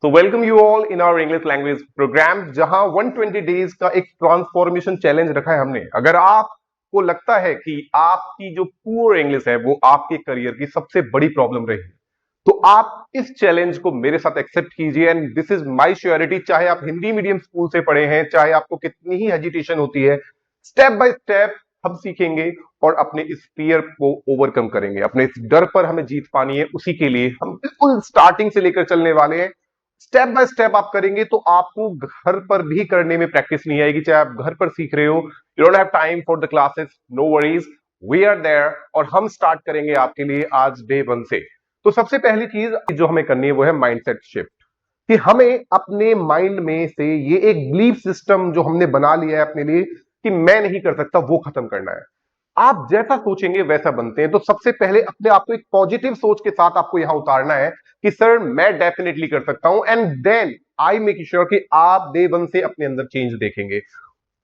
तो welcome you all in our English language program, जहां 120 days का एक ट्रांसफॉर्मेशन चैलेंज रखा है हमने। अगर आपको लगता है कि आपकी जो पुअर इंग्लिश है वो आपके करियर की सबसे बड़ी प्रॉब्लम रही है, तो आप इस चैलेंज को मेरे साथ एक्सेप्ट कीजिए। And this is my surety, चाहे आप हिंदी मीडियम स्कूल से पढ़े हैं, चाहे आपको कितनी ही हेजिटेशन होती है, स्टेप बाय स्टेप हम सीखेंगे और अपने इस फियर को ओवरकम करेंगे। अपने इस डर पर हमें जीत पानी है, उसी के लिए हम बिल्कुल स्टार्टिंग से लेकर चलने वाले हैं। स्टेप बाय स्टेप आप करेंगे तो आपको घर पर भी करने में प्रैक्टिस नहीं आएगी। चाहे आप घर पर सीख रहे हो, you don't have time for the classes, no worries, we are there. और हम स्टार्ट करेंगे आपके लिए आज डे 1 से। तो सबसे पहली चीज जो हमें करनी है वो है माइंडसेट शिफ्ट, कि हमें अपने माइंड में से ये एक बिलीफ सिस्टम जो हमने बना लिया है अपने लिए कि मैं नहीं कर सकता, वो खत्म करना है। आप जैसा सोचेंगे वैसा बनते हैं। तो सबसे पहले अपने आप को एक पॉजिटिव सोच के साथ आपको यहां उतारना है कि सर मैं डेफिनेटली कर सकता हूं, and then I make sure कि आप डे 1 से अपने अंदर चेंज देखेंगे।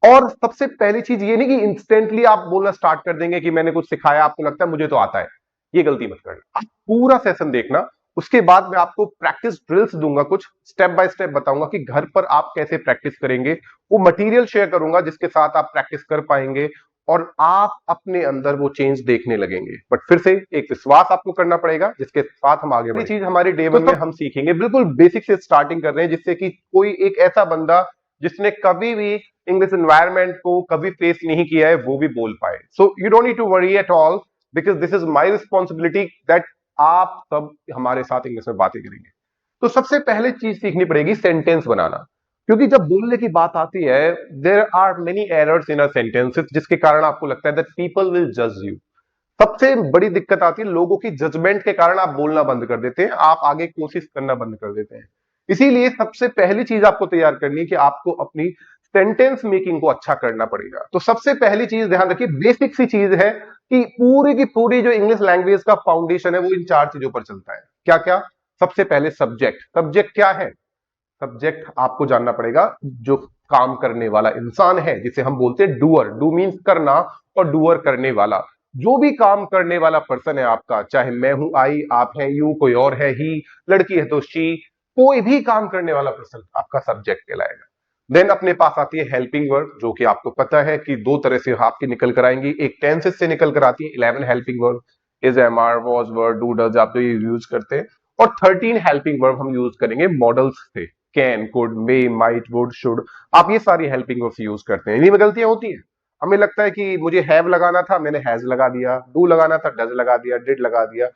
और सबसे पहली चीज ये नहीं कि इंस्टेंटली आप बोलना स्टार्ट कर देंगे कि मैंने कुछ सिखाया, आपको लगता है मुझे तो आता है। ये गलती मत करना, आप पूरा सेशन देखना। उसके बाद मैं आपको प्रैक्टिस ड्रिल्स दूंगा, कुछ स्टेप बाय स्टेप बताऊंगा कि घर पर आप कैसे प्रैक्टिस करेंगे। वो मटेरियल शेयर करूंगा जिसके साथ आप प्रैक्टिस कर पाएंगे और आप अपने अंदर वो चेंज देखने लगेंगे। बट फिर से एक विश्वास आपको करना पड़ेगा जिसके साथ हम आगे बढ़ेंगे। चीज हमारे डे 1 में हम सीखेंगे, बिल्कुल बेसिक से स्टार्टिंग कर रहे हैं, जिससे कि कोई एक ऐसा बंदा जिसने कभी भी इंग्लिश एनवायरनमेंट को कभी फेस नहीं किया है वो भी बोल पाए। So you don't need to worry at all, because this is my responsibility that आप सब हमारे साथ इंग्लिश में बातें करेंगे। तो सबसे पहले चीज सीखनी पड़ेगी सेंटेंस बनाना, क्योंकि जब बोलने की बात आती है there are many errors in a sentences, जिसके कारण आपको लगता है दैट पीपल विल जज यू। सबसे बड़ी दिक्कत आती है लोगों की जजमेंट के कारण आप बोलना बंद कर देते हैं, आप आगे कोशिश करना बंद कर देते हैं। इसीलिए सबसे पहली चीज आपको तैयार करनी है कि आपको अपनी सेंटेंस मेकिंग को अच्छा करना पड़ेगा। तो सबसे पहली चीज ध्यान रखिए, बेसिक सी चीज है कि पूरी की पूरी जो इंग्लिश लैंग्वेज का फाउंडेशन है वो इन 4 चीजों पर चलता है। क्या क्या? सबसे पहले सब्जेक्ट। सब्जेक्ट क्या है? सब्जेक्ट आपको जानना पड़ेगा। जो काम करने वाला इंसान है जिसे हम बोलते हैं डूअर, डू मीन्स करना और डूअर करने वाला। जो भी काम करने वाला पर्सन है आपका, चाहे मैं हूं आई, आप हैं यू, कोई और है ही, लड़की है तो शी, कोई भी काम करने वाला पर्सन आपका सब्जेक्ट कहलाएगा। देन अपने पास आती है हेल्पिंग वर्ब, जो कि आपको पता है कि 2 तरह से आपकी निकल कर आएंगी। एक टेंसेस से निकल कर आती है 11 helping verb, is, am, are, was, were, do, does, आप तो ये यूज करते हैं। और 13 हेल्पिंग वर्ब हम यूज करेंगे मॉडल्स से, can, could, may, might, would, should. आप ये सारी हेल्पिंग वर्ब्स यूज करते हैं। इन्हीं में गलतियां होती हैं। हमें लगता है कि मुझे हैव लगाना था, मैंने हैज लगा दिया, डू लगाना था, डज लगा दिया, डिड लगा दिया।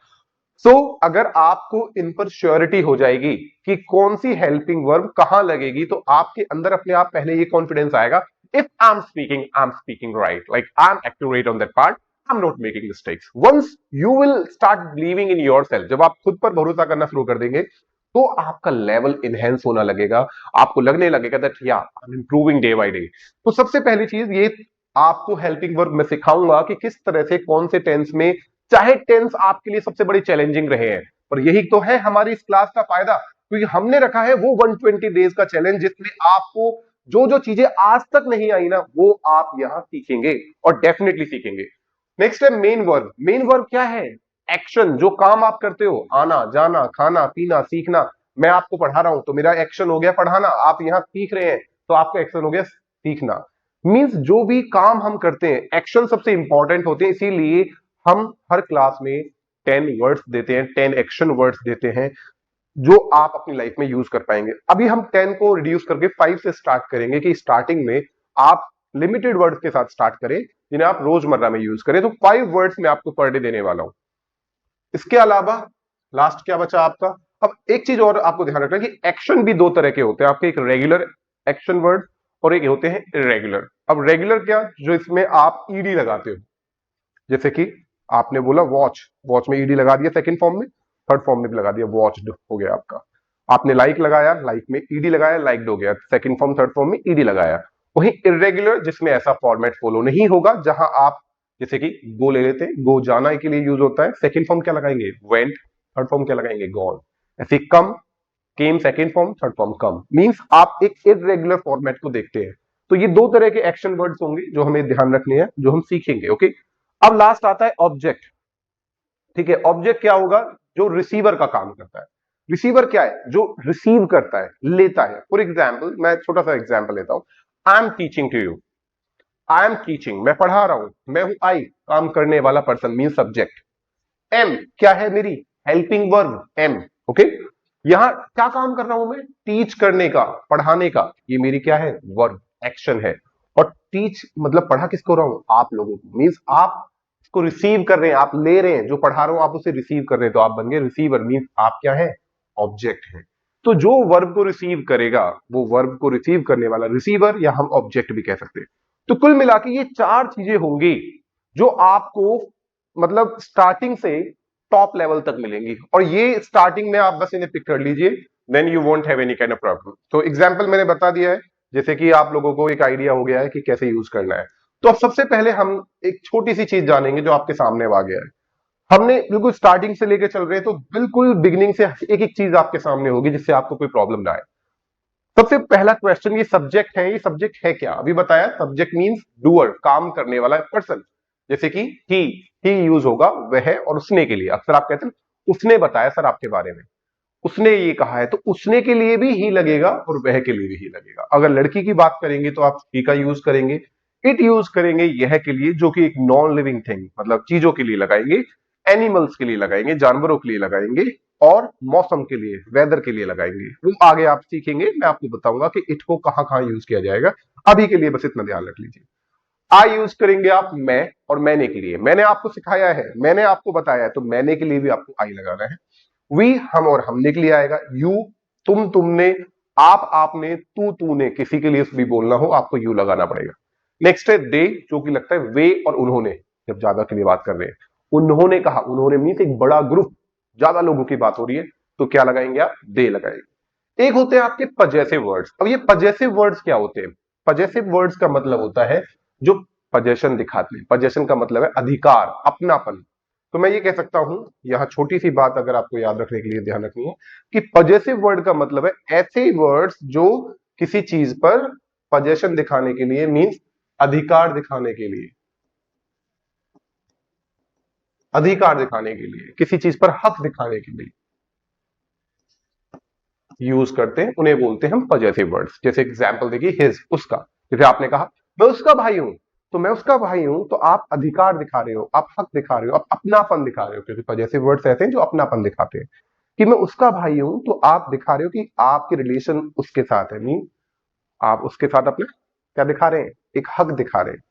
सो अगर आपको इन पर श्योरिटी हो जाएगी कि कौन सी हेल्पिंग वर्ब कहां लगेगी, तो आपके अंदर अपने आप पहले ये कॉन्फिडेंस आएगा, if I am speaking right, like I am accurate on that part, I am not making mistakes. Once you will start believing in yourself, जब आप खुद पर भरोसा करना शुरू कर देंगे, तो आपका लेवल इनहेंस होना लगेगा। आपको लगने लगेगा दैट या I am improving day by day. तो सबसे पहली चीज ये, आपको हेल्पिंग वर्ब मैं सिखाऊंगा कि किस तरह से कौन से टेंस में, चाहे टेंस आपके लिए सबसे बड़ी चैलेंजिंग रहे हैं, और यही तो है हमारी इस क्लास का फायदा, क्योंकि हमने रखा है वो 120 डेज का चैलेंज, जिसमें आपको जो जो चीजें आज तक नहीं आई ना, वो आप यहां सीखेंगे और डेफिनेटली सीखेंगे। नेक्स्ट है मेन वर्ब। मेन वर्ब क्या है? एक्शन, जो काम आप करते हो, आना जाना, खाना पीना, सीखना। मैं आपको पढ़ा रहा हूं तो मेरा एक्शन हो गया पढ़ाना, आप यहां सीख रहे हैं तो आपका एक्शन हो गया सीखना। मींस जो भी काम हम करते हैं, एक्शन सबसे इंपॉर्टेंट होते हैं। इसीलिए हम हर क्लास में 10 वर्ड्स देते हैं, 10 एक्शन वर्ड्स देते हैं, जो आप अपनी लाइफ में यूज कर पाएंगे। अभी हम 10 को रिड्यूस करके 5 से स्टार्ट करेंगे, कि स्टार्टिंग में आप लिमिटेड वर्ड्स के साथ स्टार्ट करें जिन्हें आप रोजमर्रा में यूज करें। तो 5 वर्ड्स में आपको पर डे देने वाला हूं। इसके अलावा लास्ट क्या बचा आपका? अब एक चीज और आपको ध्यान रखना है कि एक्शन भी 2 तरह के होते हैं आपके, एक रेगुलर एक्शन वर्ड और एक होते हैं इरेगुलर। अब रेगुलर क्या? जो इसमें आप ईडी लगाते हो, जैसे कि आपने बोला वॉच, वॉच में ईडी लगा दिया सेकंड फॉर्म में, थर्ड फॉर्म में भी लगा दिया, वॉच्ड हो गया आपका। आपने लाइक लगाया, लाइक में ईडी लगाया, लाइक्ड हो गया, सेकंड फॉर्म थर्ड फॉर्म में ईडी लगाया। वहीं इरेगुलर, जिसमें ऐसा फॉर्मेट फॉलो नहीं होगा, जहां आप जैसे कि गो ले लेते हैं, गो जाना के लिए यूज होता है, सेकंड फॉर्म क्या लगाएंगे? वेंट, थर्ड फॉर्म क्या लगाएंगे? गॉन। ऐसे come, came second form, third form come. Means आप एक इरेगुलर फॉर्मेट को देखते हैं। तो ये 2 तरह के एक्शन वर्ड्स होंगे जो हमें ध्यान रखने हैं, जो हम सीखेंगे। ओके, अब लास्ट आता है ऑब्जेक्ट। ठीक है, ऑब्जेक्ट क्या होगा? जो रिसीवर का काम करता है। रिसीवर क्या है? जो रिसीव करता है, लेता है। फॉर एग्जाम्पल, मैं छोटा सा एग्जाम्पल लेता हूं। I am teaching to you, I am teaching, मैं पढ़ा रहा हूं, मैं हूं आई, काम करने वाला पर्सन मीन सब्जेक्ट। एम क्या है? मेरी हेल्पिंग वर्ब एम। ओके, यहां क्या काम कर रहा हूं मैं? टीच करने का, पढ़ाने का, ये मेरी क्या है? वर्ब, एक्शन है। और टीच मतलब पढ़ा किसको रहा हूं? आप लोगों को, मीन्स आप इसको रिसीव कर रहे हैं, आप ले रहे हैं, जो पढ़ा रहा हूं आप उसे रिसीव कर रहे हैं, तो आप बन गए रिसीवर, मीन्स आप क्या है? ऑब्जेक्ट है। तो जो वर्ब को रिसीव करेगा, वो वर्ब को रिसीव करने वाला रिसीवर, या हम ऑब्जेक्ट भी कह सकते हैं। तो कुल मिला के ये चार चीजें होंगी जो आपको मतलब स्टार्टिंग से टॉप लेवल तक मिलेंगी, और ये स्टार्टिंग में आप बस इन्हें पिक कर लीजिए, then you won't have any kind of problem. तो एग्जांपल मैंने बता दिया है, जैसे कि आप लोगों को एक आइडिया हो गया है कि कैसे यूज करना है। तो अब सबसे पहले हम एक छोटी सी चीज जानेंगे जो आपके सामने आ गया है। हमने बिल्कुल स्टार्टिंग से लेकर चल रहे हैं, तो बिल्कुल बिगिनिंग से एक एक चीज आपके सामने होगी जिससे आपको कोई प्रॉब्लम ना आए। सबसे पहला क्वेश्चन, ये सब्जेक्ट है, ये सब्जेक्ट है क्या? अभी बताया, सब्जेक्ट मींस डूअर, काम करने वाला पर्सन। जैसे कि ही यूज होगा वह और उसने के लिए। अक्सर आप कहते हैं उसने बताया सर आपके बारे में, उसने ये कहा है, तो उसने के लिए भी ही लगेगा और वह के लिए भी ही लगेगा। अगर लड़की की बात करेंगे तो आप ही का यूज करेंगे, इट यूज करेंगे यह के लिए, जो कि एक नॉन लिविंग थिंग मतलब चीजों के लिए लगाएंगे, एनिमल्स के लिए लगाएंगे, जानवरों के लिए लगाएंगे, और मौसम के लिए, वेदर के लिए लगाएंगे। वो आगे आप सीखेंगे, मैं आपको बताऊंगा कि इट को कहां कहां यूज किया जाएगा। अभी के लिए बस इतना ध्यान रख लीजिए। आई यूज करेंगे आप मैं और मैंने के लिए, मैंने आपको सिखाया है, मैंने आपको बताया है, तो मैंने के लिए भी आपको आई लगाना है। वी हम और हमने के लिए आएगा, यू तुम तुमने, आप आपने, तू तूने, किसी के लिए भी बोलना हो आपको यू लगाना पड़ेगा। नेक्स्ट है दे, जो कि लगता है वे और उन्होंने, जब ज्यादा के लिए बात कर रहे हैं। उन्होंने कहा, उन्होंने मीन्स एक बड़ा ग्रुप, ज्यादा लोगों की बात हो रही है, तो क्या लगाएंगे आप? दे लगाएंगे। एक होते हैं आपके पजेसिव वर्ड्स। अब ये पजेसिव वर्ड्स क्या होते हैं? पजेसिव वर्ड्स का मतलब होता है जो पजेशन दिखाते हैं। पजेशन का मतलब है अधिकार, अपनापन। तो मैं ये कह सकता हूं, यहां छोटी सी बात अगर आपको याद रखने के लिए ध्यान रखनी है, कि पजेसिव वर्ड का मतलब है ऐसे वर्ड्स जो किसी चीज पर पजेशन दिखाने के लिए, मींस अधिकार दिखाने के लिए, अधिकार दिखाने के लिए, किसी चीज पर हक दिखाने के लिए यूज करते हैं, उन्हें बोलते हैं हम पजेसिव वर्ड्स। जैसे एग्जांपल देखिए, हिज, उसका। जैसे आपने कहा मैं उसका भाई हूं, तो मैं उसका भाई हूं, तो आप अधिकार दिखा रहे हो, आप हक दिखा रहे हो, आप अपनापन दिखा रहे हो, क्योंकि पजेसिव वर्ड्स ऐसे हैं जो अपनापन दिखाते हैं। कि मैं उसका भाई हूं, तो आप दिखा रहे हो कि आपके रिलेशन उसके साथ है, मीन आप उसके साथ अपना क्या दिखा रहे हैं? एक हक दिखा रहे हैं।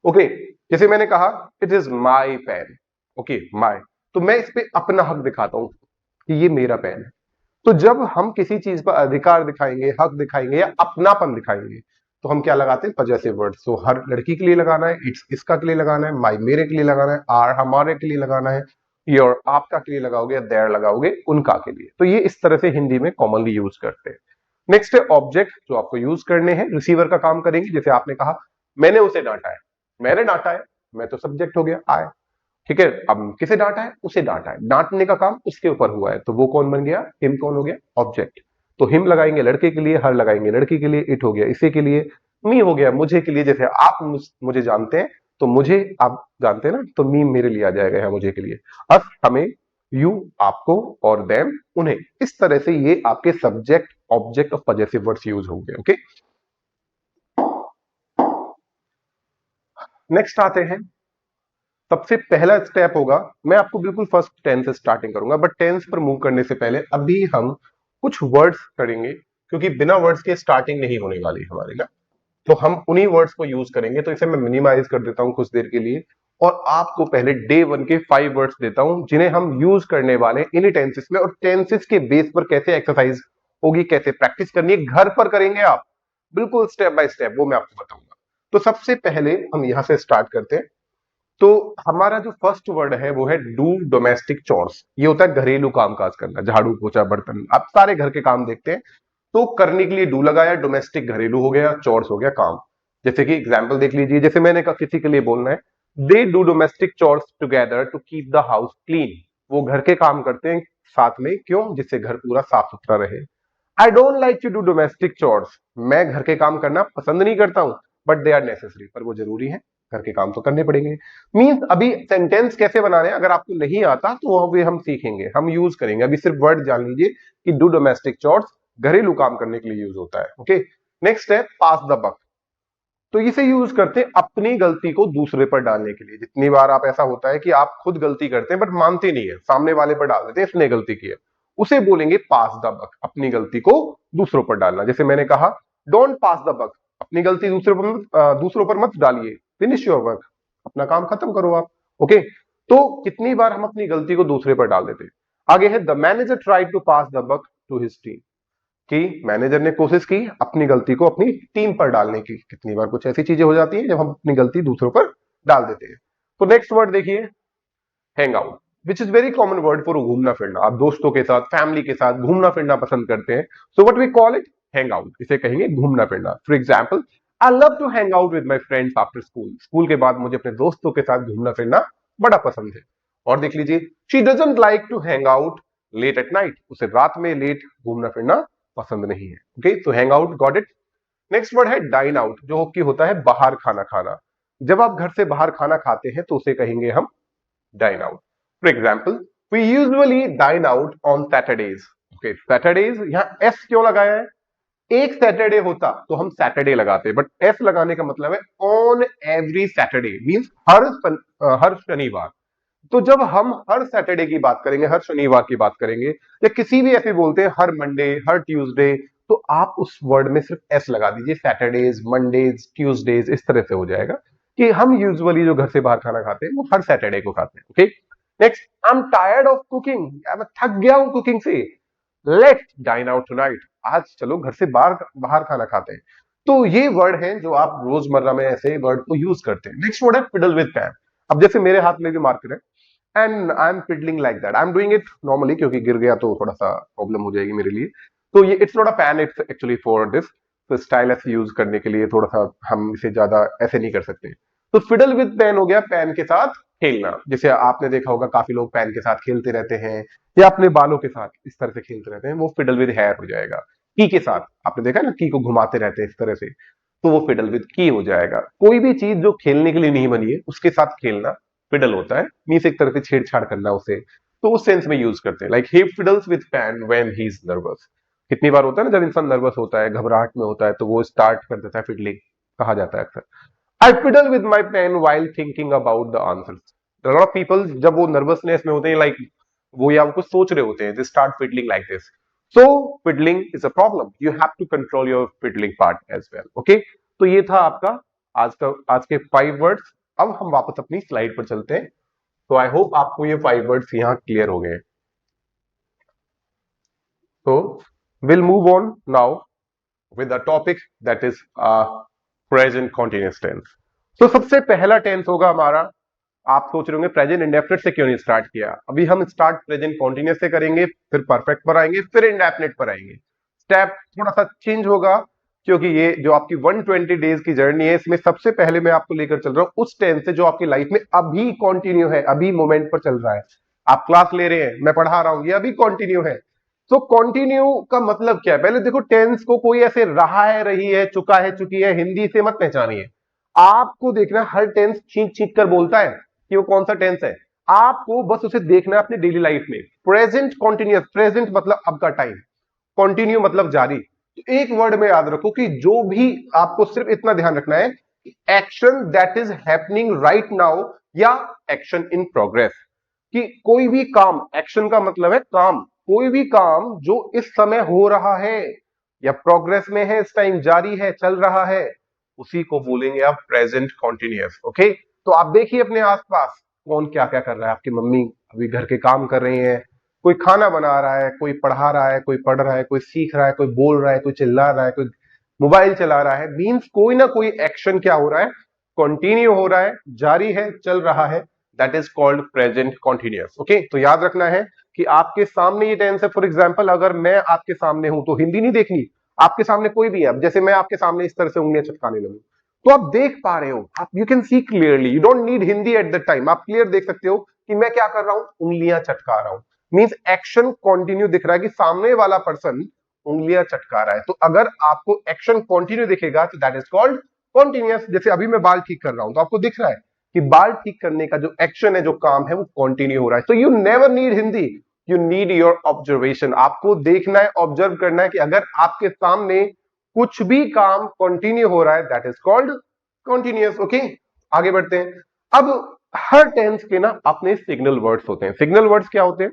ओके, जैसे मैंने कहा it is my pen, okay my, तो मैं इस पे अपना हक दिखाता हूं कि ये मेरा पेन है। तो जब हम किसी चीज पर अधिकार दिखाएंगे, हक दिखाएंगे या अपनापन दिखाएंगे, तो हम क्या लगाते हैं? Possessive words. तो हर लड़की के लिए लगाना है, इट्स इसका के लिए लगाना है, माई मेरे के लिए लगाना है, आर हमारे के लिए लगाना है, योर आपका के लिए लगाओगे, या देयर लगाओगे उनका के लिए। तो ये इस तरह से हिंदी में कॉमनली यूज करते हैं। नेक्स्ट है ऑब्जेक्ट, जो आपको यूज करने हैं, रिसीवर का काम करेंगे। जैसे आपने कहा मैंने उसे डांटा है, मैंने डांटा है, मैं तो सब्जेक्ट हो गया, आए। ठीक है, अब किसे डांटा है? उसे डांटा है, डांटने का काम उसके ऊपर हुआ है, तो वो कौन बन गया? हिम कौन हो गया? ऑब्जेक्ट। तो हिम लगाएंगे लड़के के लिए, हर लगाएंगे लड़की के लिए, इट हो गया इसी के लिए, मी हो गया मुझे के लिए। जैसे आप मुझे जानते हैं, तो मुझे आप जानते हैं ना, तो मी मेरे लिए आ जाएगा यहाँ मुझे के लिए, अस हमें, यू आपको, और देम उन्हें। इस तरह से ये आपके सब्जेक्ट ऑब्जेक्ट और पजेसिव वर्ड्स यूज होंगे। ओके, नेक्स्ट आते हैं। सबसे पहला स्टेप होगा, मैं आपको बिल्कुल फर्स्ट टेंस से स्टार्टिंग करूंगा, बट टेंस पर मूव करने से पहले अभी हम कुछ वर्ड्स करेंगे, क्योंकि बिना वर्ड्स के स्टार्टिंग नहीं होने वाली हमारी ना। तो हम उन्हीं वर्ड्स को यूज करेंगे। तो इसे मैं मिनिमाइज कर देता हूं कुछ देर के लिए, और आपको पहले डे 1 के 5 वर्ड्स देता हूं जिन्हें हम यूज करने वाले हैं इन्हीं टेंसेस में। और टेंसेस के बेस पर कैसे एक्सरसाइज होगी, कैसे प्रैक्टिस करनी है, घर पर करेंगे आप बिल्कुल स्टेप बाय स्टेप, वो मैं आपको बताऊंगा। तो सबसे पहले हम यहां से स्टार्ट करते हैं। तो हमारा जो फर्स्ट वर्ड है वो है डू डोमेस्टिक चोर्स। ये होता है घरेलू कामकाज करना, झाड़ू पोछा बर्तन, आप सारे घर के काम देखते हैं, तो करने के लिए डू लगाया, डोमेस्टिक घरेलू हो गया, चोर्स हो गया काम। जैसे कि एग्जांपल देख लीजिए, जैसे मैंने कहा किसी के लिए बोलना है, they do domestic chores together to keep the house clean. वो घर के काम करते हैं साथ में, क्यों? जिससे घर पूरा साफ सुथरा रहे। I don't like to do domestic chores, मैं घर के काम करना पसंद नहीं करता हूं, बट दे आर नेसेसरी, पर वो जरूरी है। घर के काम तो करने पड़ेंगे। मींस अभी सेंटेंस कैसे बनाने हैं अगर आपको नहीं आता तो वो भी हम सीखेंगे, हम यूज करेंगे। अभी सिर्फ वर्ड जान लीजिए कि डू डोमेस्टिक चोर्स घरेलू काम करने के लिए यूज होता है। ओके, नेक्स्ट है पास द बक। तो इसे यूज करते हैं अपनी गलती को दूसरे पर डालने के लिए। जितनी बार आप ऐसा होता है कि आप खुद गलती करते हैं बट मानते नहीं है, सामने वाले पर डाल देते हैं इसने गलती की है, उसे बोलेंगे पास द बक, अपनी गलती को दूसरों पर डालना। जैसे मैंने कहा डोंट पास द बक, अपनी गलती दूसरों पर मत डालिए, फिनिश योर वर्क, अपना काम खत्म करो आप। ओके, तो कितनी बार हम अपनी गलती को दूसरे पर डाल देते हैं। आगे है the manager tried to pass the buck to his team, कि मैनेजर ने कोशिश की अपनी गलती को अपनी टीम पर डालने की। कितनी बार कुछ ऐसी चीजें हो जाती हैं जब हम अपनी गलती दूसरों पर डाल देते हैं। तो नेक्स्ट वर्ड देखिए hang out, which is very common word for घूमना फिरना। आप दोस्तों के साथ फैमिली के साथ घूमना फिरना पसंद करते हैं, so what we call it hang out, इसे कहेंगे घूमना फिरना। For example I love to hang out with my friends after school, school के बाद मुझे अपने दोस्तों के साथ घूमना फिरना बड़ा पसंद है। और देख लीजिए she doesn't like to hang out late at night, उसे रात में लेट घूमना फिरना पसंद नहीं है। ओके, तो hang out, got it. Next word है डाइन आउट, जो कि होता है बाहर खाना खाना। जब आप घर से बाहर खाना खाते हैं तो उसे कहेंगे हम dine out. For example we usually dine out on Saturdays. Okay, Saturdays, यहां एस क्यों लगाया है? एक सैटरडे होता तो हम सैटरडे लगाते, बट एस लगाने का मतलब है ऑन एवरी सैटरडे, मींस हर शनिवार। तो जब हम हर सैटरडे की बात करेंगे, हर शनिवार की बात करेंगे, या किसी भी ऐसे बोलते हैं हर मंडे, हर ट्यूसडे, तो आप उस वर्ड में सिर्फ एस लगा दीजिए। सैटरडेज, मंडेज, ट्यूसडेज, इस तरह से हो जाएगा कि हम यूजुअली जो घर से बाहर खाना खाते हैं वो हर सैटरडे को खाते हैं। Okay, next I am tired of cooking, मैं थक गया हूं कुकिंग से, लेट्स डाइन आउट टुनाइट, आज चलो घर से बाहर बाहर खाना खाते हैं। तो ये वर्ड हैं जो आप रोजमर्रा में ऐसे वर्ड को यूज करते हैं। नेक्स्ट वर्ड है फिडल विद पैन। अब जैसे मेरे हाथ में भी मार्कर है and I am fiddling like that, I am doing it normally, क्योंकि गिर गया तो थोड़ा सा प्रॉब्लम हो जाएगी मेरे लिए। तो ये it's not a pan, it's actually for this. तो स्टाइलस यूज करने के लिए थोड़ा सा हम इसे ज्यादा ऐसे नहीं कर सकते। तो फिडल विद पेन हो गया पेन के साथ खेलना। जैसे आपने देखा होगा काफी लोग पेन के साथ खेलते रहते हैं या अपने बालों के साथ इस तरह से खेलते रहते हैं, वो फिडल विद हेयर हो जाएगा। की के साथ आपने देखा ना, की को घुमाते रहते हैं इस तरह से, तो वो फिडल विद की हो जाएगा। कोई भी चीज जो खेलने के लिए नहीं बनी है उसके साथ खेलना फिडल होता है, मींस एक तरह से छेड़छाड़ करना उसे, तो उस सेंस में यूज करते हैं। Like he fiddles with pen when he is nervous. कितनी बार होता है ना जब इंसान नर्वस होता है, घबराहट में होता है, तो वो स्टार्ट कर देता है फिडलिंग, कहा जाता है अक्सर। I fiddle with my pen while thinking about the answers. Lot of people जब वो नर्वसनेस में होते हैं, लाइक वो या वो कुछ सोच रहे होते हैं, they start fiddling like this. So fiddling is a problem, you have to control your fiddling part as well. Okay, तो ये था आपका आज के 5 वर्ड्स। अब हम वापस अपनी स्लाइड पर चलते हैं। तो आई होप आपको ये 5 वर्ड्स यहां क्लियर हो गए। तो will move on now with a topic that is present continuous tense. तो सबसे पहला टेंस होगा हमारा, आप सोच रहे होंगे प्रेजेंट इंडेफिनिट से क्यों नहीं स्टार्ट किया। अभी हम स्टार्ट प्रेजेंट कॉन्टिन्यूअस से करेंगे, फिर परफेक्ट पर आएंगे, फिर इंडेफिनिट पर आएंगे। स्टेप थोड़ा सा चेंज होगा, क्योंकि ये जो आपकी 120 डेज की जर्नी है, इसमें सबसे पहले मैं आपको लेकर चल रहा हूं उस टेंस से जो आपकी लाइफ में अभी कंटिन्यू है, अभी मोमेंट पर चल रहा है। आप क्लास ले रहे हैं, मैं पढ़ा रहा हूं, ये अभी कंटिन्यू है। तो कंटिन्यू का मतलब क्या है? पहले देखो टेंस को कोई ऐसे रहा है, रही है, चुका है, चुकी है, हिंदी से मत पहचानिए। आपको देखना हर टेंस छींक छींक कर बोलता है कि वो कौन सा टेंस है। आपको बस उसे देखना है अपनी डेली लाइफ में। प्रेजेंट कॉन्टिन्यूअस, प्रेजेंट मतलब अब का टाइम, कंटिन्यू मतलब जारी। तो एक वर्ड में याद रखो कि जो भी, आपको सिर्फ इतना ध्यान रखना है, action that is happening right now या एक्शन इन प्रोग्रेस। कि कोई भी काम, एक्शन का मतलब है काम, कोई भी काम जो इस समय हो रहा है या प्रोग्रेस में है, इस टाइम जारी है, चल रहा है, उसी को बोलेंगे आप प्रेजेंट कॉन्टिन्यूअस। ओके, तो आप देखिए अपने आसपास कौन क्या क्या कर रहा है। आपकी मम्मी अभी घर के काम कर रही है, कोई खाना बना रहा है, कोई पढ़ा रहा है, कोई पढ़ रहा है, कोई सीख रहा है, कोई बोल रहा है, कोई चिल्ला रहा है, कोई मोबाइल चला रहा है। मीन्स कोई ना कोई एक्शन क्या हो रहा है, कंटिन्यू हो रहा है, जारी है, चल रहा है। That is called present continuous. Okay, तो याद रखना है कि आपके सामने ये टेंस है। फॉर एग्जाम्पल अगर मैं आपके सामने हूं तो हिंदी नहीं देखनी, आपके सामने कोई भी है। अब जैसे मैं आपके सामने इस तरह से उंगलियां चटकाने लगूं तो आप देख पा रहे हो, आप you can see clearly, you don't need Hindi at the time, आप क्लियर देख सकते हो कि मैं क्या कर रहा हूं, उंगलियां चटका रहा हूं। मींस एक्शन कंटिन्यू दिख रहा है कि सामने वाला पर्सन उंगलियां चटका रहा है। तो अगर आपको एक्शन कंटिन्यू दिखेगा तो दैट इज कॉल्ड कॉन्टिन्यूअस। जैसे अभी मैं बाल ठीक कर रहा हूं तो आपको दिख रहा है कि बाल ठीक करने का जो एक्शन है, जो काम है, वो कंटिन्यू हो रहा है। तो you never need Hindi, you need your observation. आपको देखना है, ऑब्जर्व करना है कि अगर आपके सामने कुछ भी काम कंटिन्यू हो रहा है, that is called continuous. Okay, आगे बढ़ते हैं। अब हर टेंस के ना अपने सिग्नल वर्ड्स होते हैं। सिग्नल वर्ड्स क्या होते हैं?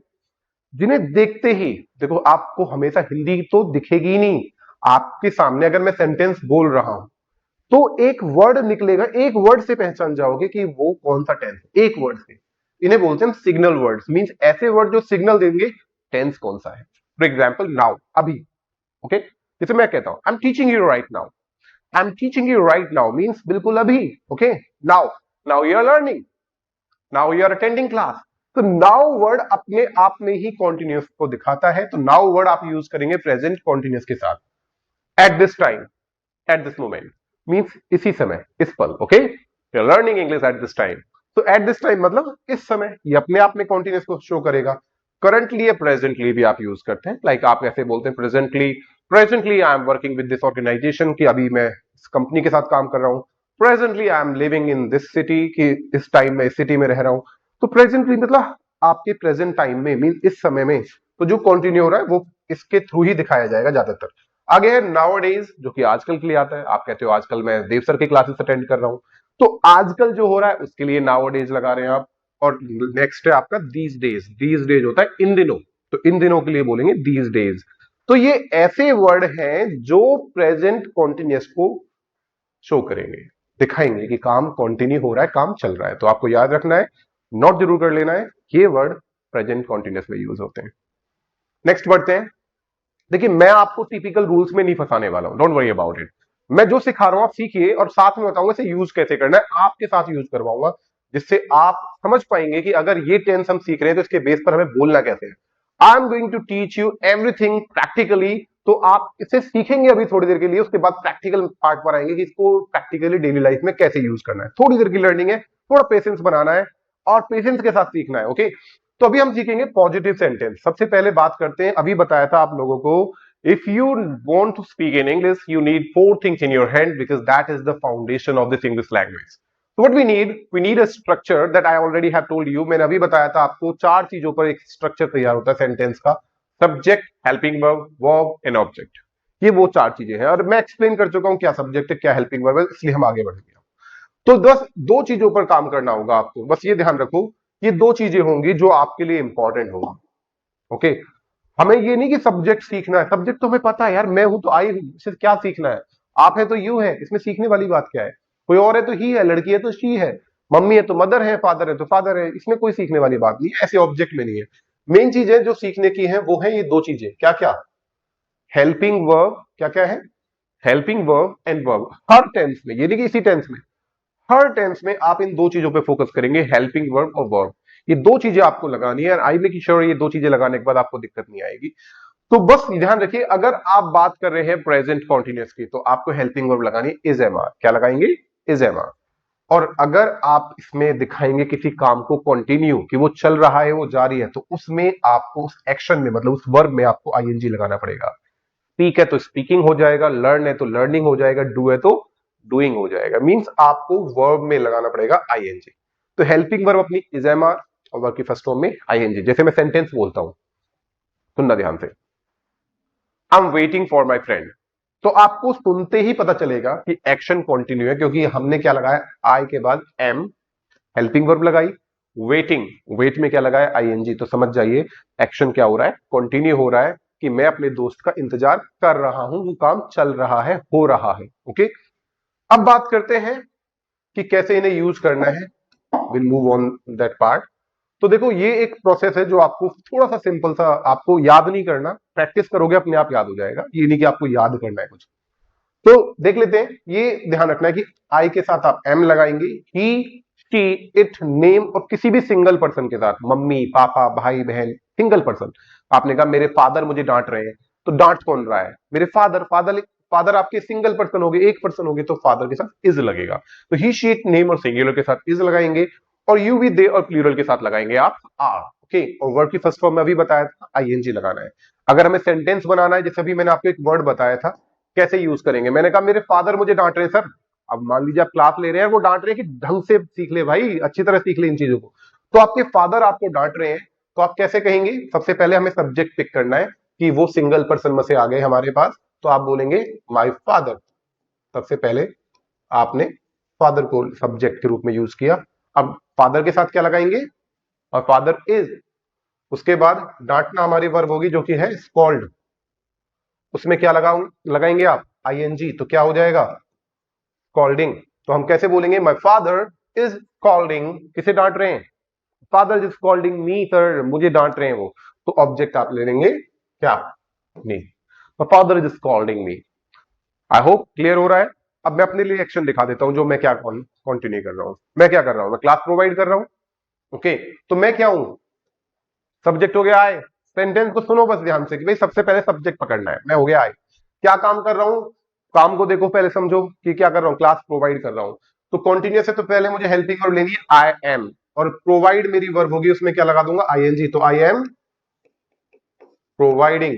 जिन्हें देखते ही, देखो आपको हमेशा हिंदी तो दिखेगी ही नहीं, आपके सामने अगर मैं सेंटेंस बोल रहा हूं तो एक वर्ड निकलेगा, एक वर्ड से पहचान जाओगे कि वो कौन सा टेंस है, एक वर्ड से। इन्हें बोलते हैं सिग्नल वर्ड्स, मींस ऐसे वर्ड जो सिग्नल देंगे टेंस कौन सा है। फॉर एग्जांपल नाउ, अभी। ओके, जैसे मैं कहता हूं I am teaching you right now, I am teaching you right now means बिल्कुल अभी। Okay, now, now you are learning, now you are attending class. तो नाउ वर्ड अपने आप में ही कॉन्टिन्यूस को दिखाता है, तो नाउ वर्ड आप यूज करेंगे प्रेजेंट कॉन्टिन्यूस के साथ। At this time, at this moment means इसी समय, इस पल। Okay, you are learning English at this time. तो एट दिस टाइम मतलब इस समय, ये अपने आप में कॉन्टिन्यूस को शो करेगा। करंटली या प्रेजेंटली भी आप यूज करते हैं, लाइक आप ऐसे बोलते हैं presently, presently I am working with this organisation, कि अभी मैं इस कंपनी के साथ काम कर रहा हूं। Presently I M living in this city, कि इस टाइम में इस सिटी में रह रहा हूं। तो प्रेजेंटली मतलब आपके प्रेजेंट टाइम में, मीन इस समय में। तो जो कंटिन्यू हो रहा है वो इसके थ्रू ही दिखाया जाएगा ज्यादातर। आगे है नाउअडेज, जो कि आजकल के लिए आता है। आप कहते हो आजकल मैं देव सर की क्लासेस अटेंड कर रहा हूं, तो आजकल जो हो रहा है उसके लिए नाउअडेज लगा रहे हैं आप। और नेक्स्ट है आपका दीज डेज। दीज डेज होता है इन दिनों, तो इन दिनों के लिए बोलेंगे दीज डेज। तो ये ऐसे वर्ड हैं जो प्रेजेंट कॉन्टिन्यूअस को शो करेंगे, दिखाएंगे कि काम कंटिन्यू हो रहा है, काम चल रहा है। तो आपको याद रखना है, नोट जरूर कर लेना है, ये वर्ड प्रेजेंट कॉन्टिन्यूअस में यूज होते हैं। नेक्स्ट बढ़ते हैं। देखिए मैं आपको टिपिकल रूल्स में नहीं फंसाने वाला हूं, डोंट वरी अबाउट इट। मैं जो सिखा रहा हूं आप सीखिए, और साथ में बताऊंगा इसे यूज कैसे करना है, आपके साथ यूज करवाऊंगा, जिससे आप समझ पाएंगे कि अगर ये टेंस हम सीख रहे हैं तो इसके बेस पर हमें बोलना कैसे है। I am going to teach you everything practically. तो आप इसे सीखेंगे अभी थोड़ी देर के लिए, उसके बाद प्रैक्टिकल पार्ट पर आएंगे कि इसको प्रैक्टिकली डेली लाइफ में कैसे यूज करना है। थोड़ी देर की लर्निंग है, थोड़ा पेशेंस बनाना है और पेशेंस के साथ सीखना है। ओके, तो अभी हम सीखेंगे पॉजिटिव सेंटेंस। सबसे पहले बात करते हैं, अभी बताया था आप लोगों को, if you want to speak in English, you need 4 things in your hand because that is the foundation of this English language. So what we need a structure that I already have told you. मैंने अभी बताया था आपको 4 चीजों पर एक structure तैयार होता है सेंटेंस का, subject, helping verb, verb and object. ये वो 4 चीजें हैं, और मैं एक्सप्लेन कर चुका हूं क्या सब्जेक्ट है, क्या हेल्पिंग वर्ब है, इसलिए हम आगे बढ़ेंगे। तो बस 2 चीजों पर काम करना होगा आपको, बस ये ध्यान रखो, ये 2 चीजें होंगी जो आपके लिए इंपॉर्टेंट होंगी। ओके, हमें ये नहीं कि सब्जेक्ट सीखना है, सब्जेक्ट तो हमें पता है यार, मैं हूं तो आई हूं, इसे क्या सीखना है। आप है तो यू है, इसमें सीखने वाली बात क्या है। कोई और है तो ही है, लड़की है तो शी है, मम्मी है तो मदर है, फादर है तो फादर है, इसमें कोई सीखने वाली बात नहीं है, ऐसे ऑब्जेक्ट में नहीं है। मेन चीजें जो सीखने की है वो है ये 2 चीजें, क्या क्या? हेल्पिंग वर्ब, क्या क्या है? Helping verb and verb. हर टेंस में, ये नहीं कि इसी टेंस में, हर टेंस में आप इन 2 चीजों पे फोकस करेंगे, हेल्पिंग वर्ब और वर्ब। ये 2 चीजें आपको लगानी है, आई मेक श्योर ये 2 चीजें लगाने के बाद आपको दिक्कत नहीं आएगी। तो बस ध्यान रखिए, अगर आप बात कर रहे हैं प्रेजेंट कॉन्टिन्यूअस की, तो आपको हेल्पिंग वर्ब लगानी है इज एम आर। क्या लगाएंगे? Is am are. और अगर आप इसमें दिखाएंगे किसी काम को कंटिन्यू, कि वो चल रहा है, वो जारी है, तो उसमें आपको उस एक्शन में, मतलब उस वर्ब में आपको आईएनजी लगाना पड़ेगा। स्पीक है तो स्पीकिंग हो जाएगा, लर्न है तो लर्निंग हो जाएगा, डू है तो डूइंग हो जाएगा। मींस आपको वर्ब में लगाना पड़ेगा आईएनजी। तो हेल्पिंग वर्ब अपनी इज एम आर और वर्ब की फर्स्ट फॉर्म में आईएनजी। जैसे मैं सेंटेंस बोलता हूं, सुनना ध्यान से, I am waiting for my friend, तो आपको सुनते ही पता चलेगा कि एक्शन कंटिन्यू है, क्योंकि हमने क्या लगाया, आई के बाद एम, हेल्पिंग वर्ब लगाई। वेटिंग, वेट में क्या लगाया, आईएनजी। तो समझ जाइए एक्शन क्या हो रहा है, कंटिन्यू हो रहा है, कि मैं अपने दोस्त का इंतजार कर रहा हूं, वो काम चल रहा है, हो रहा है। ओके, अब बात करते हैं कि कैसे इन्हें यूज करना है। Will move on that part. तो देखो ये एक प्रोसेस है जो आपको थोड़ा सा सिंपल सा, आपको याद नहीं करना, प्रैक्टिस करोगे अपने आप याद हो जाएगा, ये नहीं कि आपको याद करना है कुछ। तो देख लेते हैं, ये ध्यान रखना है कि आई के साथ आप एम लगाएंगे, ही, शी, इट, नेम, और किसी भी सिंगल पर्सन के साथ, मम्मी, पापा, भाई, बहन, सिंगल पर्सन। आपने कहा मेरे फादर मुझे डांट रहे हैं, तो डांट कौन रहा है, मेरे फादर। फादर, फादर आपके सिंगल पर्सन हो गए, एक पर्सन हो गए, तो फादर के साथ इज लगेगा। तो ही, शी, इट, नेम और सिंगुलर के साथ इज लगाएंगे, और यू, वी, दे और प्लूरल के साथ लगाएंगे आप आर। ओके, और वर्ड की फर्स्ट फॉर्म में अभी बताया था आईएनजी लगाना है। अगर हमें सेंटेंस बनाना है, जैसे अभी मैंने आपको एक वर्ड बताया था कैसे यूज करेंगे, मैंने कहा मेरे फादर मुझे डांट रहे हैं सर, अब मान लीजिए आप क्लास ले रहे हैं, वो डांट रहे हैं कि ढंग से सीख ले भाई, अच्छी तरह सीख ले इन चीजों को, तो आपके फादर आपको डांट रहे हैं, तो आप कैसे कहेंगे? सबसे पहले हमें सब्जेक्ट पिक करना है कि वो सिंगल पर्सन में से आ गए हमारे पास, तो आप बोलेंगे माय फादर। सबसे पहले आपने फादर को सब्जेक्ट के रूप में यूज किया। अब फादर के साथ क्या लगाएंगे? और फादर इज। उसके बाद डांटना हमारी वर्ब होगी जो कि है स्कॉल्ड, उसमें क्या लगाएंगे आप? आईएनजी, तो क्या हो जाएगा? स्कॉल्डिंग। तो हम कैसे बोलेंगे? My father is scolding. किसे डांट रहे हैं? Father is scolding me, sir मुझे डांट रहे हैं वो। तो ऑब्जेक्ट आप ले लेंगे क्या? Me. My father is scolding me. I hope clear हो रहा है। अब मैं अपने लिए एक्शन दिखा देता हूं जो मैं क्या कंटिन्यू कर रहा हूं। मैं क्या कर रहा हूं? मैं क्लास प्रोवाइड कर रहा हूं। ओके, तो मैं क्या हूं? सब्जेक्ट हो गया आई। सेंटेंस को सुनो बस ध्यान से कि भाई सबसे पहले सब्जेक्ट पकड़ना है। मैं हो गया आई। क्या काम कर रहा हूं? काम को देखो पहले, समझो कि क्या कर रहा हूं। क्लास प्रोवाइड कर रहा हूं, तो कॉन्टिन्यूस है तो पहले मुझे हेल्पिंग वर्ब लेनी है आई एम, और प्रोवाइड मेरी वर्ब होगी, उसमें क्या लगा दूंगा? आईएनजी। तो आई एम प्रोवाइडिंग।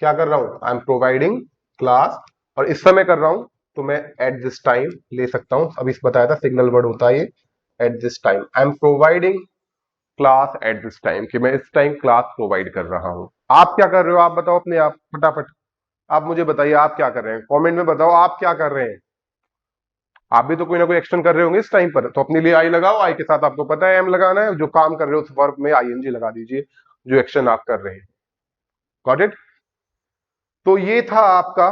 क्या कर रहा हूं? I am providing class. और इस समय कर रहा हूं तो मैं एट दिस टाइम ले सकता हूं। अभी बताया था सिग्नल वर्ड होता है ये, eight this time. I am providing class eight this time, कि मैं इस टाइम क्लास प्रोवाइड कर रहा हूं। आप क्या कर रहे हो? आप बताओ अपने आप फटाफट। आप मुझे बताइए आप क्या कर रहे हैं, कमेंट में बताओ आप क्या कर रहे हैं। आप भी तो कोई ना कोई एक्शन कर रहे होंगे इस टाइम पर, तो अपने लिए आई लगाओ। आई के साथ आपको पता है एम लगाना है। जो काम कर रहे हो उस वर्ब में आईएनजी लगा दीजिए, जो एक्शन आप कर रहे हैं। Got it? तो ये था आपका,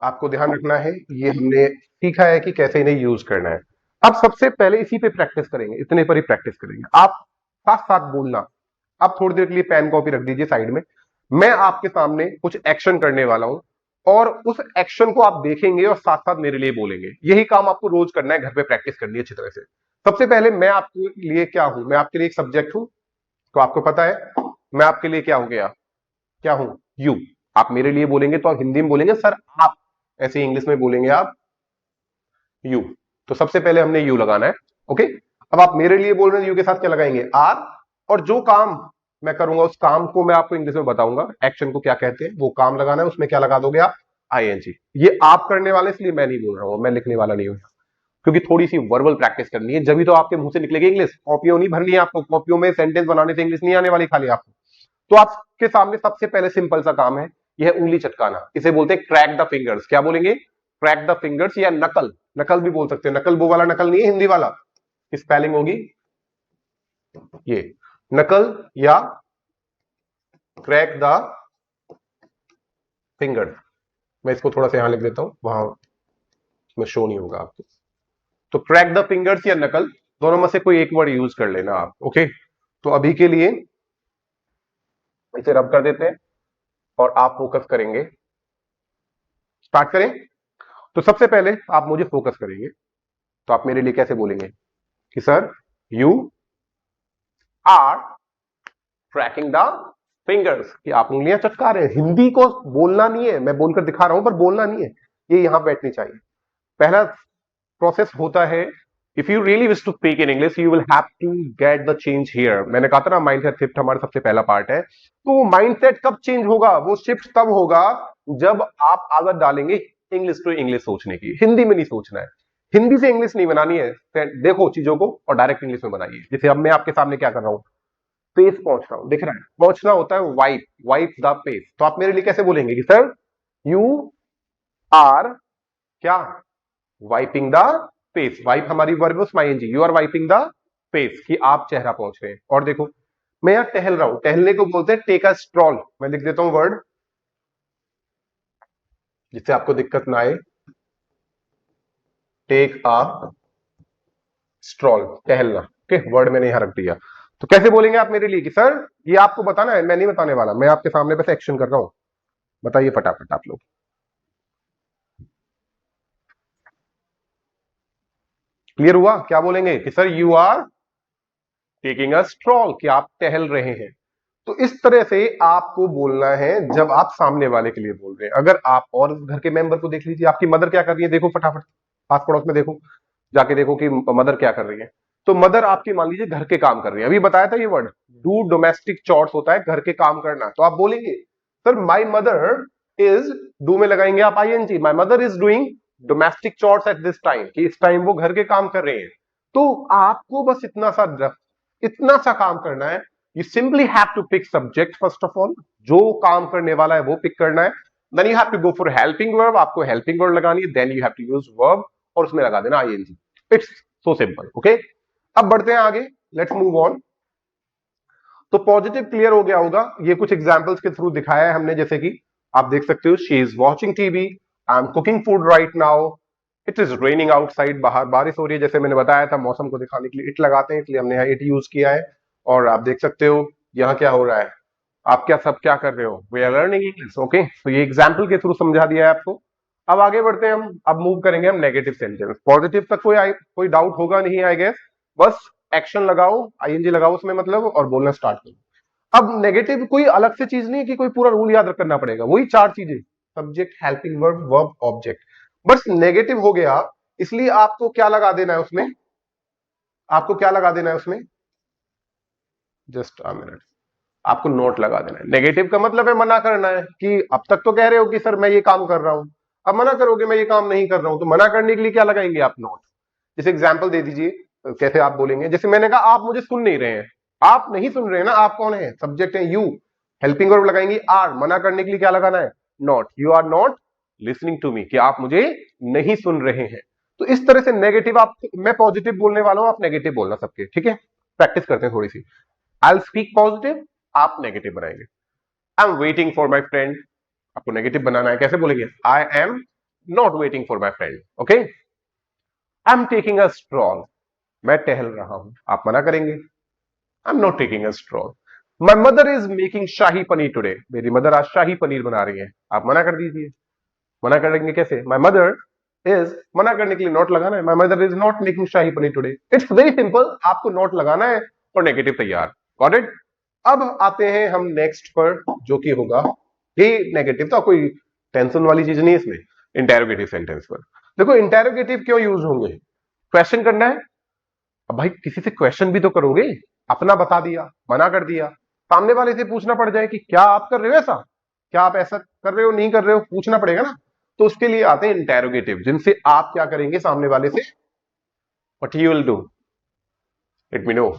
आपको ध्यान रखना है, ये हमने सीखा है कि कैसे इन्हें यूज करना है। अब सबसे पहले इसी पे प्रैक्टिस करेंगे, इतने पर ही प्रैक्टिस करेंगे। आप साथ साथ बोलना। आप थोड़ी देर के लिए पेन कॉपी रख दीजिए साइड में। मैं आपके सामने कुछ एक्शन करने वाला हूं, और उस एक्शन को आप देखेंगे और साथ साथ मेरे लिए बोलेंगे। यही काम आपको रोज करना है, घर पे प्रैक्टिस करनी है अच्छी तरह से। सबसे पहले मैं आपके लिए क्या हूं? मैं आपके लिए एक सब्जेक्ट हूं, तो आपको पता है मैं आपके लिए क्या हो गया? क्या हूं? यू। आप मेरे लिए बोलेंगे तो आप हिंदी में बोलेंगे सर आप, ऐसे इंग्लिश में बोलेंगे आप यू। तो सबसे पहले हमने यू लगाना है। ओके, अब आप मेरे लिए बोल रहे हैं, यू के साथ क्या लगाएंगे? आर। और जो काम मैं करूंगा उस काम को मैं आपको इंग्लिश में बताऊंगा, एक्शन को क्या कहते हैं, वो काम लगाना है, उसमें क्या लगा दोगे आप? आईएनजी। ये आप करने वाले, इसलिए मैं नहीं बोल रहा हूं, मैं लिखने वाला नहीं हूं, क्योंकि थोड़ी सी वर्बल प्रैक्टिस करनी है, जब भी तो आपके मुंह से निकलेगी इंग्लिश। कॉपियों नहीं भरनी है आपको, कॉपियों में सेंटेंस बनाने से इंग्लिश नहीं आने वाली खाली आपको। तो आपके सामने सबसे पहले सिंपल सा काम है, यह उंगली चटकाना। इसे बोलते हैं क्रैक द फिंगर्स। क्या बोलेंगे? क्रैक द फिंगर्स, या नकल। नकल भी बोल सकते हैं, नकल वो वाला नकल नहीं है, हिंदी वाला। स्पेलिंग होगी ये, नकल या क्रैक द फिंगर। मैं इसको थोड़ा सा यहां लिख देता हूं, वहां में शो नहीं होगा आपको। तो क्रैक द फिंगर्स या नकल, दोनों में से कोई एक वर्ड यूज कर लेना आप। ओके, तो अभी के लिए इसे रब कर देते हैं और आप फोकस करेंगे। स्टार्ट करें। तो सबसे पहले आप मुझे फोकस करेंगे, तो आप मेरे लिए कैसे बोलेंगे कि sir you are cracking the fingers, कि आप उंगलियां चटका रहे हैं। हिंदी को बोलना नहीं है, मैं बोलकर दिखा रहा हूं पर बोलना नहीं है, ये यहां बैठनी चाहिए। पहला प्रोसेस होता है, if you really wish to speak in English you will have to get the change here. मैंने कहा था ना माइंडसेट शिफ्ट हमारा सबसे पहला पार्ट है। तो माइंडसेट कब चेंज होगा? वो शिफ्ट तब होगा जब आप आदत डालेंगे इंग्लिश टू इंग्लिश सोचने की। हिंदी में नहीं सोचना है, हिंदी से इंग्लिश नहीं बनानी है। देखो चीजों को और डायरेक्ट इंग्लिश में बनाइए। जैसे अब मैं आपके सामने क्या कर रहा हूं, पेस पहुंच रहा हूं, दिख रहा है? पहुंचना होता है वाइप, वाइप द पेस। तो आप मेरे लिए कैसे बोलेंगे कि सर यू आर क्या? Wiping the face. वाइप हमारी वर्ब है, ING. You are wiping the face, कि आप चेहरा पहुंच रहे हैं। और देखो मैं यहां टहल रहा हूं, टहलने को बोलते हैं टेक अ स्ट्रॉल। मैं लिख देता हूं वर्ड जिससे आपको दिक्कत ना आए, टेक अ स्ट्रॉल, टहलना। ओके, वर्ड मैंने यहां रख दिया। तो कैसे बोलेंगे आप मेरे लिए कि सर, ये आपको बताना है, मैं नहीं बताने वाला, मैं आपके सामने बस एक्शन कर रहा हूं। बताइए फटाफट आप लोग। क्लियर हुआ? क्या बोलेंगे कि sir you are taking a stroll, कि आप टहल रहे हैं। तो इस तरह से आपको बोलना है जब आप सामने वाले के लिए बोल रहे हैं। अगर आप और घर के मेंबर को देख लीजिए, आपकी मदर क्या कर रही है, देखो फटाफट आस पड़ोस में देखो, जाके देखो कि मदर क्या कर रही है। तो मदर आपकी मान लीजिए घर के काम कर रही है। अभी बताया था ये वर्ड डू डोमेस्टिक चॉर्स होता है, घर के काम करना। तो आप बोलेंगे sir my mother is, do में लगाएंगे आप ING, my mother is doing domestic chores at this time, कि इस टाइम वो घर के काम कर रहे हैं। तो आपको बस इतना सा काम करना है। You simply have to pick subject first of all, जो काम करने वाला है वो पिक करना है। Then you have to go for helping verb, आपको हेल्पिंग वर्ब लगानी है। Then you have to use verb और उसमें लगा देना ING. It's so simple. Okay, अब बढ़ते हैं आगे, लेट्स मूव ऑन। तो पॉजिटिव क्लियर हो गया होगा, ये कुछ एग्जांपल्स के थ्रू दिखाया है हमने, जैसे कि आप देख सकते हो, she is watching TV, I am cooking food right now, it is raining outside, बाहर बारिश हो रही है। जैसे मैंने बताया था, मौसम को दिखाने के लिए इट लगाते हैं, इसलिए हमने यहाँ इट यूज किया है। और आप देख सकते हो यहाँ क्या हो रहा है, आप क्या कर रहे हो, we are learning English. Okay, तो ये एग्जाम्पल के थ्रू समझा दिया है आपको। अब आगे बढ़ते हैं हम, अब मूव करेंगे हम नेगेटिव सेंटेंस। पॉजिटिव तक कोई डाउट होगा नहीं आई गेस, बस एक्शन लगाओ, आईएनजी लगाओ उसमें मतलब, और बोलना स्टार्ट करो। अब नेगेटिव कोई अलग से चीज नहीं है कि कोई पूरा रूल याद करना पड़ेगा, वही 4 चीजें, subject, helping verb, verb, object. बस नेगेटिव हो गया, इसलिए आपको क्या लगा देना है उसमें, आपको क्या लगा देना है उसमें, जस्ट अ मिनट, आपको नोट लगा देना है। नेगेटिव का मतलब है मना करना है, कि अब तक तो कह रहे हो कि सर मैं ये काम कर रहा हूं, अब मना करोगे मैं ये काम नहीं कर रहा हूं, तो मना करने के लिए क्या लगाएंगे आप, नोट। जैसे एग्जाम्पल दे दीजिए, कैसे आप बोलेंगे, जैसे मैंने कहा आप मुझे सुन नहीं रहे हैं, आप नहीं सुन रहे हैं ना, आप कौन है, सब्जेक्ट है यू, हेल्पिंग वर्ब लगाएंगे आर, मना करने के लिए क्या लगाना है, not, you are not listening to me, कि आप मुझे नहीं सुन रहे हैं। तो इस तरह से नेगेटिव, आप, मैं पॉजिटिव बोलने वाला हूं, आप नेगेटिव बोलना सबके, ठीक है, प्रैक्टिस करते हैं थोड़ी सी। आई विल स्पीक पॉजिटिव, आप नेगेटिव बनाएंगे। I am waiting for my friend, आपको नेगेटिव बनाना है, कैसे बोलेंगे, आई am not waiting for my friend. Okay, I am taking a stroll, मैं टहल रहा हूं, आप मना करेंगे, आई am not taking a stroll. My mother is making shahi paneer today, मेरी मदर आज शाही पनीर बना रही है, आप मना कर दीजिए। मना करेंगे कैसे, माई मदर इज, मना करने के लिए नॉट लगाना है, माई mother is not making shahi paneer today. It's very simple, आपको नॉट लगाना है और नेगेटिव तैयार। Got it. अब आते हैं हम नेक्स्ट पर, जो कि होगा ये नेगेटिव, तो कोई टेंशन वाली चीज नहीं है इसमें, इंटेरोगेटिव सेंटेंस पर। देखो इंटेरोगेटिव क्यों यूज होंगे, क्वेश्चन करना है। अब भाई किसी से क्वेश्चन भी तो करोगे, अपना बता दिया, मना कर दिया, सामने वाले से पूछना पड़ जाए कि क्या आप कर रहे हो ऐसा, क्या आप ऐसा कर रहे हो, नहीं कर रहे हो, पूछना पड़ेगा ना। तो उसके लिए आते हैं इंटेरोगेटिव, जिनसे आप क्या करेंगे सामने वाले से, what you will do, let me know, you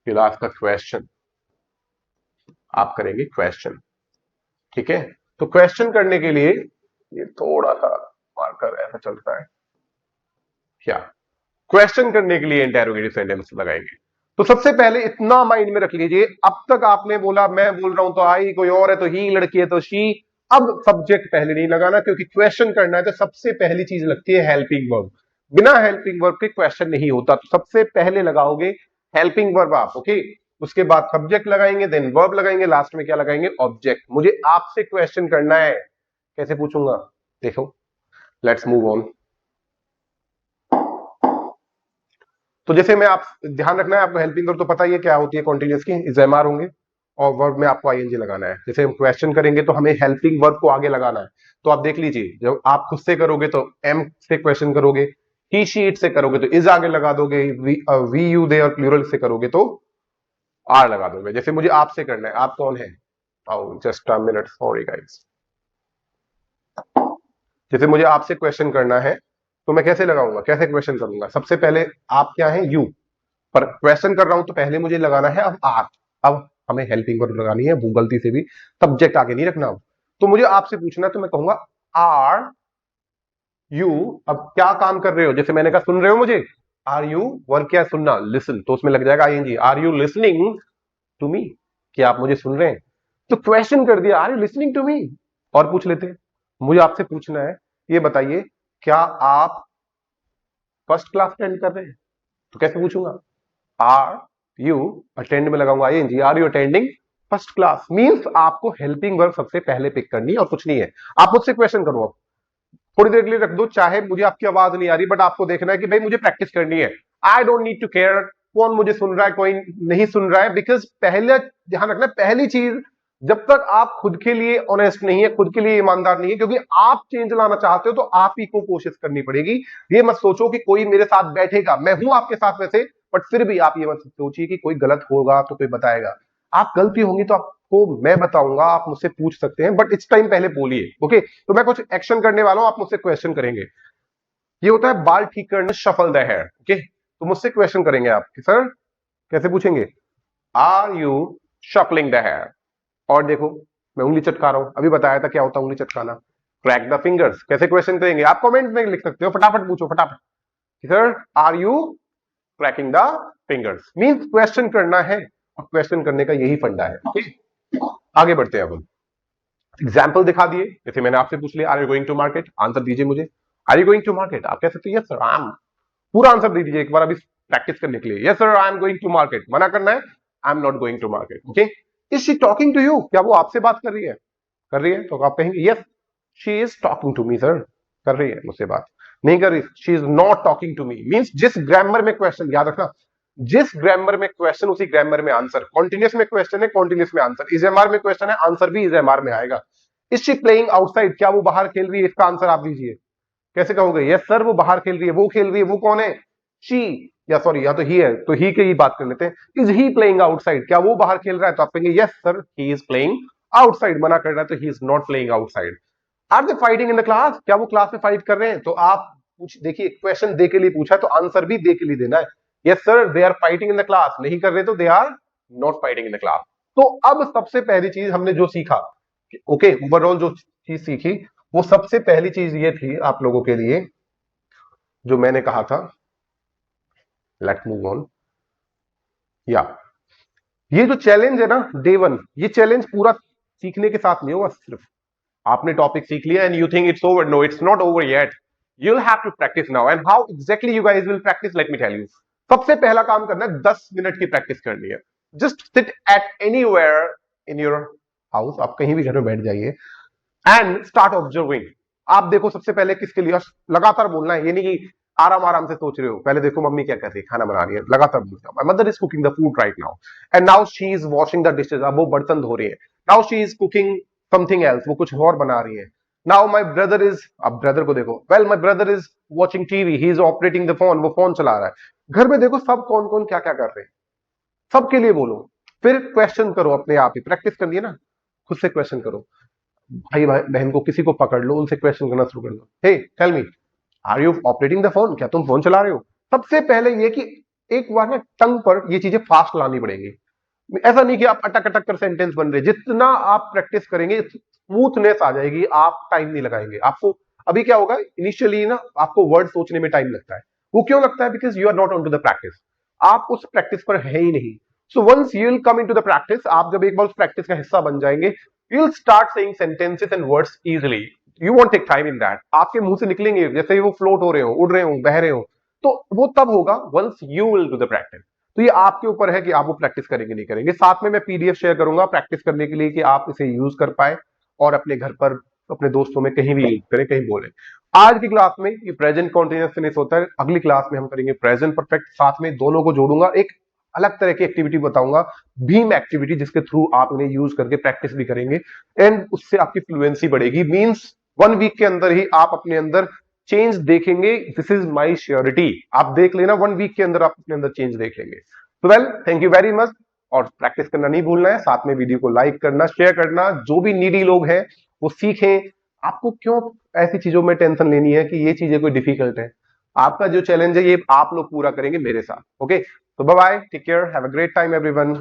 will ask a question, आप करेंगे क्वेश्चन, ठीक है। तो क्वेश्चन करने के लिए ये थोड़ा सा मार्कर ऐसा चलता है क्या, क्वेश्चन करने के लिए इंटेरोगेटिव सेंटेंस लगाएंगे। तो सबसे पहले इतना माइंड में रख लीजिए, अब तक आपने बोला मैं बोल रहा हूं तो आई, कोई और है तो ही, लड़की है तो शी। अब सब्जेक्ट पहले नहीं लगाना, क्योंकि क्वेश्चन करना है तो सबसे पहली चीज लगती है हेल्पिंग वर्ब। बिना हेल्पिंग वर्ब के क्वेश्चन नहीं होता, तो सबसे पहले लगाओगे हेल्पिंग वर्ब आप। ओके, उसके बाद सब्जेक्ट लगाएंगे, देन वर्ब लगाएंगे, लास्ट में क्या लगाएंगे, ऑब्जेक्ट। मुझे आपसे क्वेश्चन करना है, कैसे पूछूंगा, देखो, लेट्स मूव ऑन। तो जैसे मैं, आप ध्यान रखना है, आपको हेल्पिंग वर्ब तो पता ही है क्या होती है, कॉन्टिन्यूअस की, इज एमआर होंगे, और वर्ब में आपको आईएनजी लगाना है। जैसे हम क्वेश्चन करेंगे तो हमें हेल्पिंग वर्ब को आगे लगाना है। तो आप देख लीजिए, जब आप खुद से करोगे तो एम से क्वेश्चन करोगे, ही शी इट से करोगे तो इज आगे लगा दोगे, वी यू दे और प्लूरल से करोगे तो आर लगा दोगे। जैसे मुझे आपसे करना है, आप कौन है, just a minute, sorry guys. जैसे मुझे आपसे क्वेश्चन करना है तो मैं कैसे लगाऊंगा, कैसे क्वेश्चन करूंगा, सबसे पहले आप क्या है, यू, पर क्वेश्चन कर रहा हूं तो पहले मुझे लगाना है अब आर। अब हमें हेल्पिंग वर्ब लगानी है, वो गलती से भी सब्जेक्ट आगे नहीं रखना। तो मुझे आपसे पूछना है तो मैं कहूंगा आर यू, अब क्या काम कर रहे हो, जैसे मैंने कहा सुन रहे हो मुझे, आर यू, वर्क क्या है, सुनना, लिसन, तो उसमें लग जाएगा ING, are you listening to me, कि आप मुझे सुन रहे हैं। तो क्वेश्चन कर दिया, are you listening to me. और पूछ लेते हैं, मुझे आपसे पूछना है, ये बताइए क्या आप फर्स्ट क्लास अटेंड कर रहे हैं, तो कैसे पूछूंगा, आर यू, अटेंड में लगाऊंगा ING, are you attending first class. Means आपको हेल्पिंग वर्ब सबसे पहले पिक करनी है और कुछ नहीं है। आप मुझसे क्वेश्चन करो, अब थोड़ी देर के लिए रख दो, चाहे मुझे आपकी आवाज नहीं आ रही, बट आपको देखना है कि भाई मुझे प्रैक्टिस करनी है। I don't need to care कौन मुझे सुन रहा है, कोई नहीं सुन रहा है, बिकॉज पहले ध्यान रखना, पहली चीज, जब तक आप खुद के लिए ऑनेस्ट नहीं है, खुद के लिए ईमानदार नहीं है, क्योंकि आप चेंज लाना चाहते हो तो आप ही को कोशिश करनी पड़ेगी। ये मत सोचो कि कोई मेरे साथ बैठेगा, मैं हूं आपके साथ वैसे, बट फिर भी आप ये मत सोचिए कि कोई गलत होगा तो कोई बताएगा। आप गलती होंगी तो आपको मैं बताऊंगा, आप मुझसे पूछ सकते हैं, बट इस टाइम पहले बोलिए। ओके, तो मैं कुछ एक्शन करने वाला हूं, आप मुझसे क्वेश्चन करेंगे। ये होता है बाल ठीक करना, शफल द हेयर। ओके, तो मुझसे क्वेश्चन करेंगे आप कि सर कैसे पूछेंगे, are you shuffling the hair. और देखो मैं उंगली चटका रहा हूं, अभी बताया था क्या होता है उंगली चटकाना, क्रैक द फिंगर्स। कैसे क्वेश्चन करेंगे आप कमेंट में लिख सकते हो, फटाफट पूछो फटाफट। Sir are you cracking the fingers, means question करना है, और क्वेश्चन करने का यही फंडा है। ओके, आगे बढ़ते हैं अब। एग्जाम्पल दिखा दिए, जैसे मैंने आपसे पूछ लिया are you going to market, answer दीजिए मुझे। Are you going to market, आप कह सकते हैं यस सर आई एम, पूरा आंसर दे दीजिए एक बार अभी प्रैक्टिस करने के लिए। Yes sir I am going to market, मना करना है I am not going to market. Okay, is she talking to you, क्या वो आपसे बात कर रही है? कर रही है तो आप कहेंगे yes she is talking to me sir, कर रही है मुझसे बात। नहीं कर रही, she is not talking to me, means जिस ग्रामर में क्वेश्चन, याद रखना जिस ग्रामर में क्वेश्चन उसी ग्रामर में आंसर। कॉन्टिन्यूस में क्वेश्चन है कॉन्टिन्यूस में आंसर, इज एम आर में क्वेश्चन है आंसर भी इज एम आर में आएगा। इज शी प्लेइंग आउटसाइड, क्या वो बाहर खेल रही है, इसका आंसर आप दीजिए। कैसे कहोगे, यस सर वो बाहर खेल रही है, वो खेल रही है, वो कौन है, शी, या सॉरी या तो ही है, तो ही की ही बात कर लेते हैं। इज ही प्लेइंग आउटसाइड, क्या वो बाहर खेल रहा है, तो आप कहेंगे yes sir he is playing outside, मना कर रहा है तो he is not playing outside. Are they fighting in the class, क्या वो क्लास में फाइट कर रहे हैं, तो आप देखिए क्वेश्चन दे के लिए पूछा तो आंसर भी दे के लिए देना है। Yes sir they are fighting in the class, नहीं कर रहे तो they are not fighting in the class. तो अब सबसे पहली चीज हमने जो सीखा, ओके ओवरऑल जो चीज सीखी, वो सबसे पहली चीज ये थी आप लोगों के लिए जो मैंने कहा था, लेट्स मूव ऑन। या ये जो चैलेंज है ना डे वन, ये चैलेंज पूरा सीखने के साथ नहीं होगा। सिर्फ आपने टॉपिक सीख लिया and you think it's over, no it's not over yet, you'll have to practice now and how exactly you guys will practice, let me tell you। सबसे पहला काम करना है 10 मिनट की प्रैक्टिस करनी है। Just sit at anywhere in your house, आप कहीं भी घर में बैठ जाइए एंड स्टार्ट ऑब्जर्विंग। आप देखो सबसे पहले किसके लिए, लगातार बोलना है, ये नहीं कि आराम आराम से सोच रहे हो, पहले देखो मम्मी क्या कर रही है, खाना बना रही है, लगातार बोलते हो, my mother is cooking the food right now and now she is washing the dishes, अब वो बर्तन धो रही है, now she is cooking something else, वो कुछ और बना रही है। नाउ माय ब्रदर इज, अब ब्रदर को देखो, well my brother is watching TV, he is operating the phone, वो फोन चला रहा है। घर में देखो सब कौन कौन क्या क्या कर रहे हैं, सबके लिए बोलो, फिर क्वेश्चन करो अपने आप ही, प्रैक्टिस करनी है ना, खुद से क्वेश्चन करो, भाई बहन को किसी को पकड़ लो, उनसे क्वेश्चन करना शुरू कर दो, hey tell me are you operating the phone, क्या तुम फोन चला रहे हो। सबसे पहले ये कि एक बार ना टंग पर ये चीजें फास्ट लानी पड़ेगी, ऐसा नहीं कि आप अटक अटक कर सेंटेंस बन रहे, जितना आप प्रैक्टिस करेंगे स्मूथनेस आ जाएगी, आप टाइम नहीं लगाएंगे। आपको अभी क्या होगा, इनिशियली ना आपको वर्ड सोचने में टाइम लगता है, वो क्यों लगता है, because you are not on to the practice, आप उस प्रैक्टिस पर है ही नहीं। So once you will come into the practice, आप जब एक बार उस प्रैक्टिस का हिस्सा बन जाएंगे, you will start saying sentences and words easily, you won't take time in that, आपके मुंह से निकलेंगे जैसे ही वो फ्लोट हो रहे हो, उड़ रहे हो, बह रहे हो, तो वो तब होगा once you will do the practice. तो ये आपके ऊपर है कि आप वो प्रैक्टिस करेंगे नहीं करेंगे। साथ में मैं पीडीएफ शेयर करूंगा प्रैक्टिस करने के लिए कि आप इसे यूज कर पाए और अपने घर पर अपने दोस्तों में कहीं भी यूज करें, कहीं बोले। आज की क्लास में ये प्रेजेंट कॉन्टिन्यूअस फिनिश होता है, अगली क्लास में हम करेंगे प्रेजेंट परफेक्ट, साथ में दोनों को जोड़ूंगा, एक अलग तरह की एक्टिविटी बताऊंगा, भीम एक्टिविटी, जिसके थ्रू आप इन्हें यूज करके प्रैक्टिस भी करेंगे एंड उससे आपकी फ्लुएंसी बढ़ेगी। मींस 1 वीक के अंदर ही आप अपने अंदर चेंज देखेंगे, दिस इज माई श्योरिटी, आप देख लेना 1 वीक के अंदर आप अपने अंदर चेंज देख लेंगे। तो well thank you very much, और प्रैक्टिस करना नहीं भूलना है, साथ में वीडियो को लाइक करना, शेयर करना, जो भी नीडी लोग हैं वो सीखें। आपको क्यों ऐसी चीजों में टेंशन लेनी है कि ये चीजें कोई डिफिकल्ट है, आपका जो चैलेंज है ये आप लोग पूरा करेंगे मेरे साथ। ओके, तो bye bye, take care, have a great time everyone.